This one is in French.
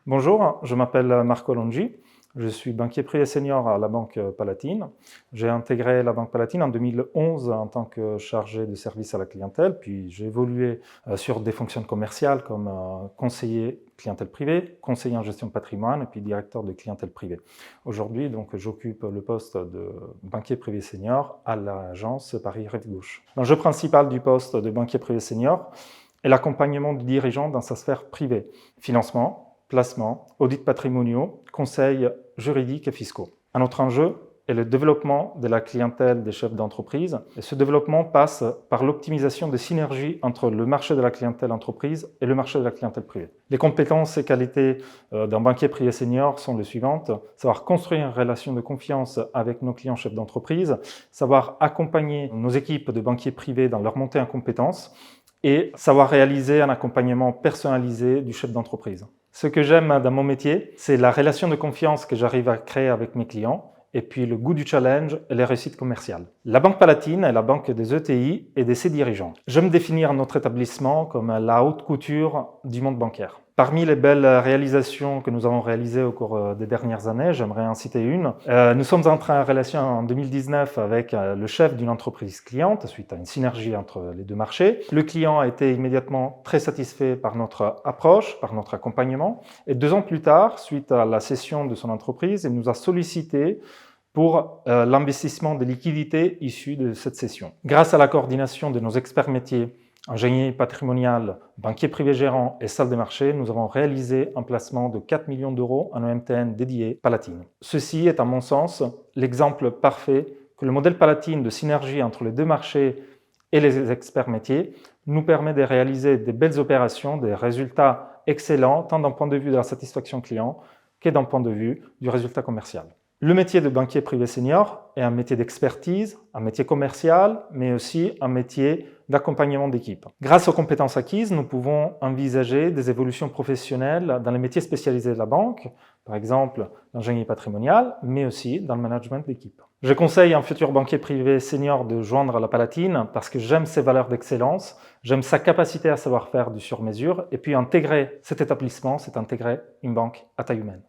Bonjour, je m'appelle Marco Longi, je suis banquier privé senior à la Banque Palatine. J'ai intégré la Banque Palatine en 2011 en tant que chargé de service à la clientèle, puis j'ai évolué sur des fonctions commerciales comme conseiller clientèle privée, conseiller en gestion de patrimoine et puis directeur de clientèle privée. Aujourd'hui, donc, j'occupe le poste de banquier privé senior à l'agence Paris Rive Gauche. L'enjeu principal du poste de banquier privé senior est l'accompagnement du dirigeant dans sa sphère privée, financement, placement, audits patrimoniaux, conseils juridiques et fiscaux. Un autre enjeu est le développement de la clientèle des chefs d'entreprise. Et ce développement passe par l'optimisation des synergies entre le marché de la clientèle entreprise et le marché de la clientèle privée. Les compétences et qualités d'un banquier privé senior sont les suivantes. Savoir construire une relation de confiance avec nos clients chefs d'entreprise, savoir accompagner nos équipes de banquiers privés dans leur montée en compétences et savoir réaliser un accompagnement personnalisé du chef d'entreprise. Ce que j'aime dans mon métier, c'est la relation de confiance que j'arrive à créer avec mes clients et puis le goût du challenge et les réussites commerciales. La Banque Palatine est la banque des ETI et de ses dirigeants. J'aime définir notre établissement comme la haute couture du monde bancaire. Parmi les belles réalisations que nous avons réalisées au cours des dernières années, j'aimerais en citer une. Nous sommes entrés en relation en 2019 avec le chef d'une entreprise cliente suite à une synergie entre les deux marchés. Le client a été immédiatement très satisfait par notre approche, par notre accompagnement. Et 2 ans plus tard, suite à la cession de son entreprise, il nous a sollicité pour l'investissement des liquidités issues de cette cession. Grâce à la coordination de nos experts métiers, ingénieur patrimonial, banquier privé gérant et salle des marchés, nous avons réalisé un placement de 4 millions d'euros en EMTN dédié Palatine. Ceci est à mon sens l'exemple parfait que le modèle Palatine de synergie entre les deux marchés et les experts métiers nous permet de réaliser des belles opérations, des résultats excellents, tant d'un point de vue de la satisfaction client que d'un point de vue du résultat commercial. Le métier de banquier privé senior est un métier d'expertise, un métier commercial, mais aussi un métier d'accompagnement d'équipe. Grâce aux compétences acquises, nous pouvons envisager des évolutions professionnelles dans les métiers spécialisés de la banque, par exemple l'ingénierie patrimoniale, mais aussi dans le management d'équipe. Je conseille à un futur banquier privé senior de joindre la Palatine parce que j'aime ses valeurs d'excellence, j'aime sa capacité à savoir faire du sur-mesure, et puis intégrer cet établissement, c'est intégrer une banque à taille humaine.